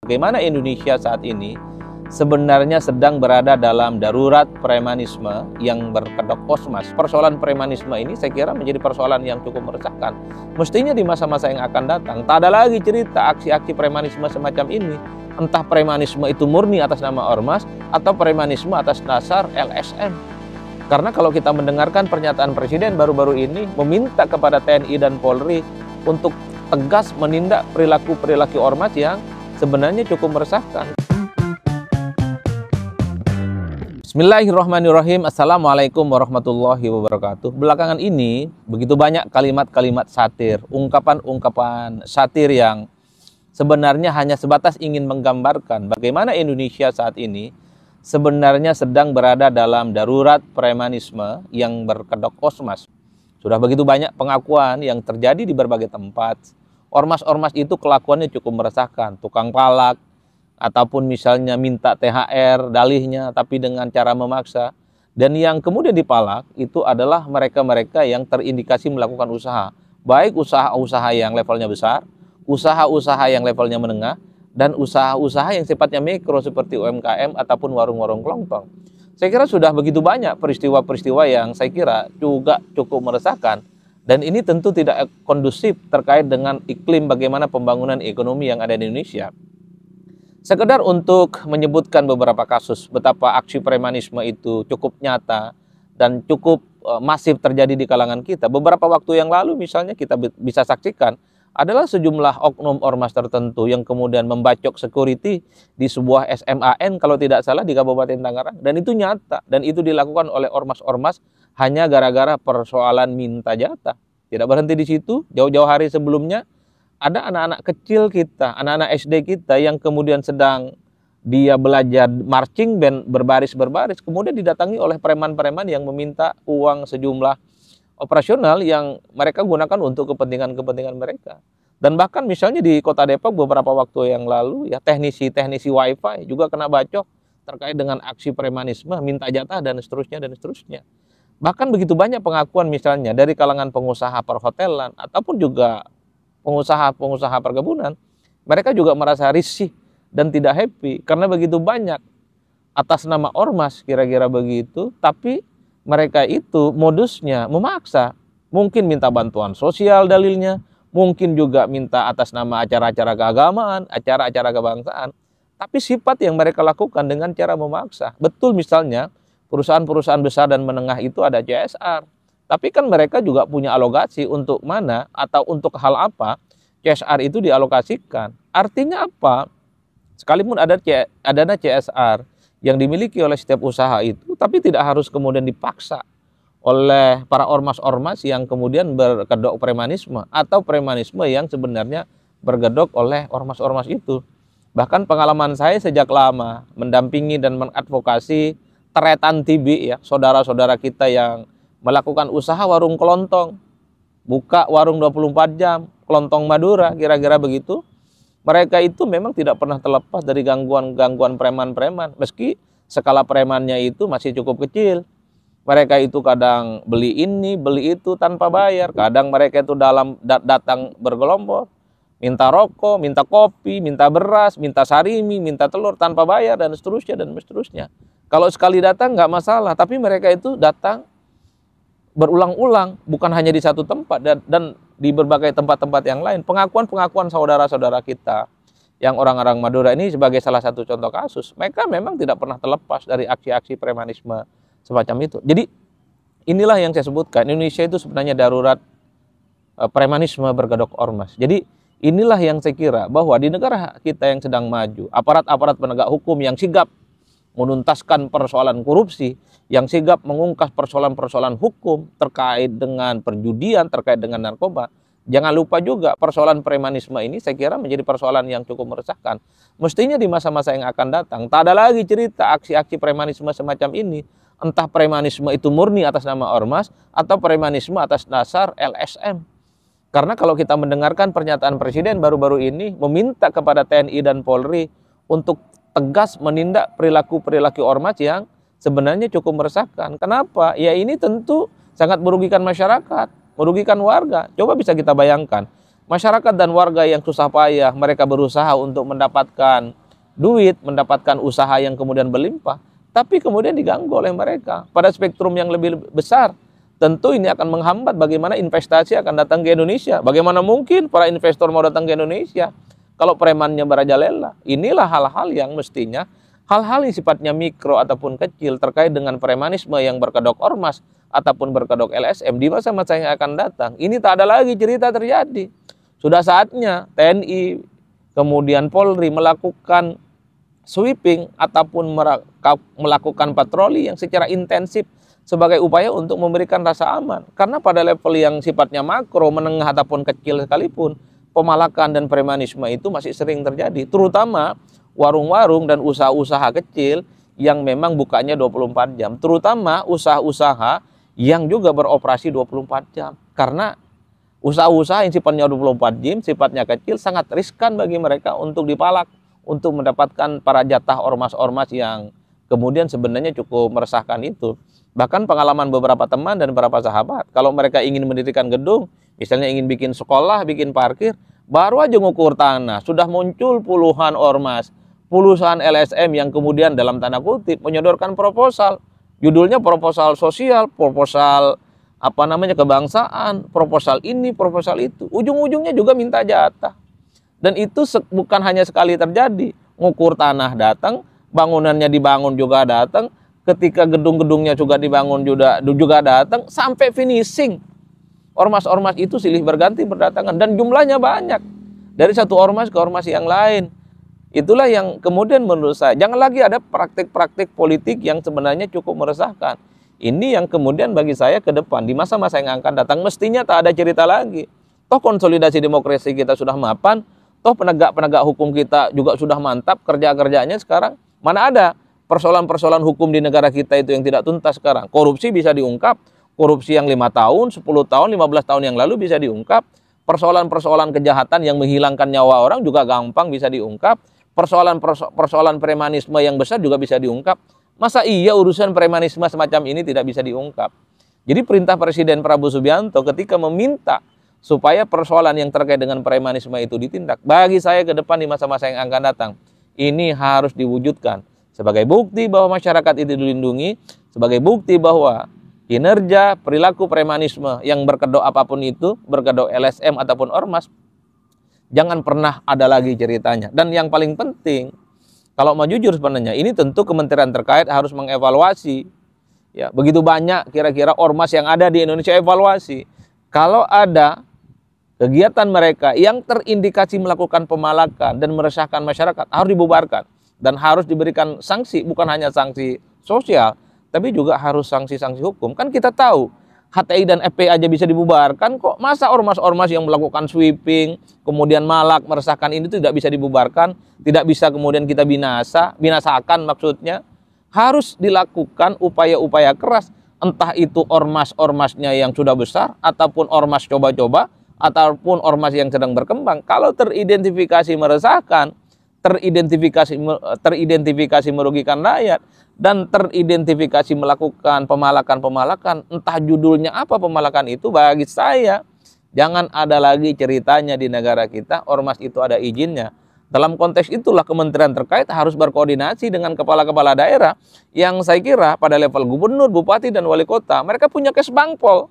Bagaimana Indonesia saat ini sebenarnya sedang berada dalam darurat premanisme yang berkedok kosmas. Persoalan premanisme ini saya kira menjadi persoalan yang cukup meresahkan. Mestinya di masa-masa yang akan datang, tak ada lagi cerita aksi-aksi premanisme semacam ini. Entah premanisme itu murni atas nama ormas atau premanisme atas dasar LSM. Karena kalau kita mendengarkan pernyataan Presiden baru-baru ini meminta kepada TNI dan Polri untuk tegas menindak perilaku-perilaku ormas yang sebenarnya cukup meresahkan. Bismillahirrahmanirrahim. Assalamualaikum warahmatullahi wabarakatuh. Belakangan ini begitu banyak kalimat-kalimat satir, ungkapan-ungkapan satir yang sebenarnya hanya sebatas ingin menggambarkan bagaimana Indonesia saat ini sebenarnya sedang berada dalam darurat premanisme yang berkedok kosmas. Sudah begitu banyak pengakuan yang terjadi di berbagai tempat. Ormas-ormas itu kelakuannya cukup meresahkan, tukang palak, ataupun misalnya minta THR dalihnya tapi dengan cara memaksa. Dan yang kemudian dipalak itu adalah mereka-mereka yang terindikasi melakukan usaha. Baik usaha-usaha yang levelnya besar, usaha-usaha yang levelnya menengah, dan usaha-usaha yang sifatnya mikro seperti UMKM ataupun warung-warung kelontong. Saya kira sudah begitu banyak peristiwa-peristiwa yang saya kira juga cukup meresahkan. Dan ini tentu tidak kondusif terkait dengan iklim bagaimana pembangunan ekonomi yang ada di Indonesia. Sekedar untuk menyebutkan beberapa kasus betapa aksi premanisme itu cukup nyata dan cukup masif terjadi di kalangan kita. Beberapa waktu yang lalu misalnya kita bisa saksikan adalah sejumlah oknum ormas tertentu yang kemudian membacok security di sebuah SMAN kalau tidak salah di Kabupaten Tangerang. Dan itu nyata dan itu dilakukan oleh ormas-ormas hanya gara-gara persoalan minta jatah. Tidak berhenti di situ, jauh-jauh hari sebelumnya ada anak-anak kecil kita, anak-anak SD kita yang kemudian sedang dia belajar marching band berbaris-berbaris, kemudian didatangi oleh preman-preman yang meminta uang sejumlah operasional yang mereka gunakan untuk kepentingan-kepentingan mereka. Dan bahkan misalnya di Kota Depok beberapa waktu yang lalu ya teknisi wifi juga kena bacok terkait dengan aksi premanisme, minta jatah dan seterusnya dan seterusnya. Bahkan begitu banyak pengakuan misalnya dari kalangan pengusaha perhotelan ataupun juga pengusaha-pengusaha perkebunan, mereka juga merasa risih dan tidak happy karena begitu banyak atas nama ormas kira-kira begitu, tapi mereka itu modusnya memaksa, mungkin minta bantuan sosial dalilnya, mungkin juga minta atas nama acara-acara keagamaan, acara-acara kebangsaan, tapi sifat yang mereka lakukan dengan cara memaksa. Betul misalnya perusahaan-perusahaan besar dan menengah itu ada CSR. Tapi kan mereka juga punya alokasi untuk mana atau untuk hal apa CSR itu dialokasikan. Artinya apa? Sekalipun ada dana CSR yang dimiliki oleh setiap usaha itu, tapi tidak harus kemudian dipaksa oleh para ormas-ormas yang kemudian berkedok premanisme atau premanisme yang sebenarnya berkedok oleh ormas-ormas itu. Bahkan pengalaman saya sejak lama mendampingi dan mengadvokasi teretan TB ya, saudara-saudara kita yang melakukan usaha warung kelontong, buka warung 24 jam, kelontong Madura, kira-kira begitu. Mereka itu memang tidak pernah terlepas dari gangguan-gangguan preman-preman, meski skala premannya itu masih cukup kecil. Mereka itu kadang beli ini, beli itu tanpa bayar, kadang mereka itu datang bergelombol, minta rokok, minta kopi, minta beras, minta sarimi, minta telur tanpa bayar, dan seterusnya, dan seterusnya. Kalau sekali datang nggak masalah, tapi mereka itu datang berulang-ulang, bukan hanya di satu tempat dan di berbagai tempat-tempat yang lain. Pengakuan-pengakuan saudara-saudara kita yang orang-orang Madura ini sebagai salah satu contoh kasus. Mereka memang tidak pernah terlepas dari aksi-aksi premanisme semacam itu. Jadi inilah yang saya sebutkan, Indonesia itu sebenarnya darurat premanisme berkedok ormas. Jadi inilah yang saya kira bahwa di negara kita yang sedang maju, aparat-aparat penegak hukum yang sigap menuntaskan persoalan korupsi, yang sigap mengungkap persoalan-persoalan hukum terkait dengan perjudian, terkait dengan narkoba. Jangan lupa juga persoalan premanisme ini saya kira menjadi persoalan yang cukup meresahkan. Mestinya di masa-masa yang akan datang, tak ada lagi cerita aksi-aksi premanisme semacam ini. Entah premanisme itu murni atas nama ormas atau premanisme atas dasar LSM. Karena kalau kita mendengarkan pernyataan Presiden baru-baru ini meminta kepada TNI dan Polri untuk tegas menindak perilaku-perilaku ormas yang sebenarnya cukup meresahkan. Kenapa? Ya ini tentu sangat merugikan masyarakat, merugikan warga. Coba bisa kita bayangkan, Masyarakat dan warga yang susah payah, mereka berusaha untuk mendapatkan duit, mendapatkan usaha yang kemudian berlimpah, tapi kemudian diganggu oleh mereka pada spektrum yang lebih besar. Tentu ini akan menghambat bagaimana investasi akan datang ke Indonesia. Bagaimana mungkin para investor mau datang ke Indonesia kalau premannya merajalela? Inilah hal-hal yang mestinya, hal-hal yang sifatnya mikro ataupun kecil terkait dengan premanisme yang berkedok ormas ataupun berkedok LSM di masa-masa yang akan datang. Ini tak ada lagi cerita terjadi. Sudah saatnya TNI, kemudian Polri melakukan sweeping ataupun melakukan patroli yang secara intensif sebagai upaya untuk memberikan rasa aman. Karena pada level yang sifatnya makro, menengah ataupun kecil sekalipun, pemalakan dan premanisme itu masih sering terjadi. Terutama warung-warung dan usaha-usaha kecil yang memang bukanya 24 jam. Terutama usaha-usaha yang juga beroperasi 24 jam. Karena usaha-usaha yang sifatnya 24 jam, sifatnya kecil, sangat riskan bagi mereka untuk dipalak, untuk mendapatkan para jatah ormas-ormas yang kemudian sebenarnya cukup meresahkan itu. Bahkan pengalaman beberapa teman dan beberapa sahabat, kalau mereka ingin mendirikan gedung, misalnya ingin bikin sekolah, bikin parkir, baru aja ngukur tanah, sudah muncul puluhan ormas, puluhan LSM yang kemudian dalam tanda kutip menyodorkan proposal. Judulnya proposal sosial, proposal kebangsaan, proposal ini, proposal itu. Ujung-ujungnya juga minta jatah. Dan itu bukan hanya sekali terjadi. Ngukur tanah datang, bangunannya dibangun juga datang, ketika gedung-gedungnya juga dibangun juga datang, sampai finishing. Ormas-ormas itu silih berganti berdatangan dan jumlahnya banyak. Dari satu ormas ke ormas yang lain. Itulah yang kemudian menurut saya, jangan lagi ada praktik-praktik politik yang sebenarnya cukup meresahkan. Ini yang kemudian bagi saya ke depan, di masa-masa yang akan datang, mestinya tak ada cerita lagi. Toh konsolidasi demokrasi kita sudah mapan, toh penegak-penegak hukum kita juga sudah mantap kerja-kerjanya sekarang. Mana ada persoalan-persoalan hukum di negara kita itu yang tidak tuntas sekarang. Korupsi bisa diungkap, korupsi yang 5 tahun, 10 tahun, 15 tahun yang lalu bisa diungkap. Persoalan-persoalan kejahatan yang menghilangkan nyawa orang juga gampang bisa diungkap. Persoalan premanisme yang besar juga bisa diungkap. Masa iya urusan premanisme semacam ini tidak bisa diungkap? Jadi perintah Presiden Prabowo Subianto ketika meminta supaya persoalan yang terkait dengan premanisme itu ditindak, bagi saya ke depan di masa-masa yang akan datang, ini harus diwujudkan sebagai bukti bahwa masyarakat itu dilindungi, sebagai bukti bahwa kinerja perilaku premanisme yang berkedok apapun itu, berkedok LSM ataupun ormas, jangan pernah ada lagi ceritanya. Dan yang paling penting, kalau mau jujur sebenarnya, ini tentu kementerian terkait harus mengevaluasi. Ya, begitu banyak kira-kira ormas yang ada di Indonesia, evaluasi. Kalau ada kegiatan mereka yang terindikasi melakukan pemalakan dan meresahkan masyarakat, harus dibubarkan. Dan harus diberikan sanksi, bukan hanya sanksi sosial, tapi juga harus sanksi-sanksi hukum. Kan kita tahu, HTI dan FPI aja bisa dibubarkan kok. Masa ormas-ormas yang melakukan sweeping, kemudian malak, meresahkan ini tidak bisa dibubarkan, tidak bisa kemudian kita binasakan maksudnya. Harus dilakukan upaya-upaya keras, entah itu ormas-ormasnya yang sudah besar, ataupun ormas coba-coba, ataupun ormas yang sedang berkembang. Kalau teridentifikasi meresahkan, teridentifikasi merugikan rakyat, dan teridentifikasi melakukan pemalakan-pemalakan, entah judulnya apa pemalakan itu, bagi saya jangan ada lagi ceritanya di negara kita ormas itu ada izinnya. Dalam konteks itulah kementerian terkait harus berkoordinasi dengan kepala-kepala daerah yang saya kira pada level gubernur, bupati, dan wali kota, mereka punya kesbangpol.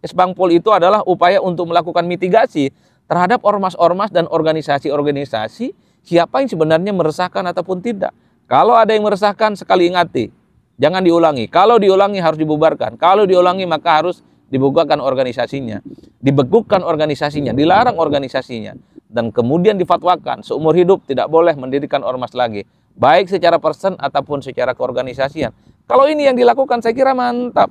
Kesbangpol itu adalah upaya untuk melakukan mitigasi terhadap ormas-ormas dan organisasi-organisasi siapa yang sebenarnya meresahkan ataupun tidak. Kalau ada yang meresahkan, sekali ingati, jangan diulangi. Kalau diulangi harus dibubarkan. Kalau diulangi maka harus dibubarkan organisasinya, dibekukan organisasinya, dilarang organisasinya, dan kemudian difatwakan seumur hidup tidak boleh mendirikan ormas lagi, baik secara person ataupun secara keorganisasian. Kalau ini yang dilakukan, saya kira mantap.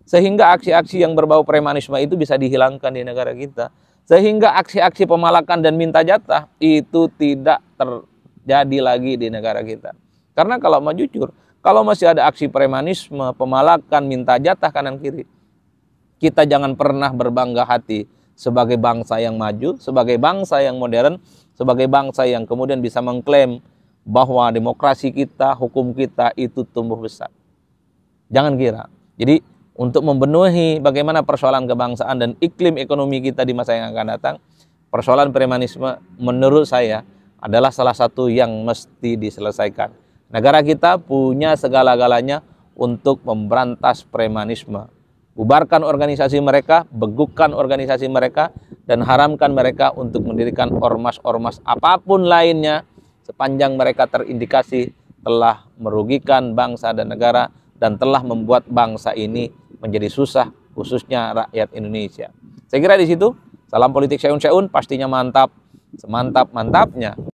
Sehingga aksi-aksi yang berbau premanisme itu bisa dihilangkan di negara kita. Sehingga aksi-aksi pemalakan dan minta jatah itu tidak terjadi lagi di negara kita. Karena kalau mau jujur, kalau masih ada aksi premanisme, pemalakan, minta jatah kanan kiri, kita jangan pernah berbangga hati sebagai bangsa yang maju, sebagai bangsa yang modern, sebagai bangsa yang kemudian bisa mengklaim bahwa demokrasi kita, hukum kita itu tumbuh besar. Jangan kira. Jadi untuk memenuhi bagaimana persoalan kebangsaan dan iklim ekonomi kita di masa yang akan datang, persoalan premanisme menurut saya adalah salah satu yang mesti diselesaikan. Negara kita punya segala-galanya untuk memberantas premanisme. Bubarkan organisasi mereka, begukan organisasi mereka, dan haramkan mereka untuk mendirikan ormas-ormas apapun lainnya sepanjang mereka terindikasi telah merugikan bangsa dan negara dan telah membuat bangsa ini menjadi susah, khususnya rakyat Indonesia. Saya kira di situ. Salam politik Syaun Syaun, pastinya mantap, semantap-mantapnya.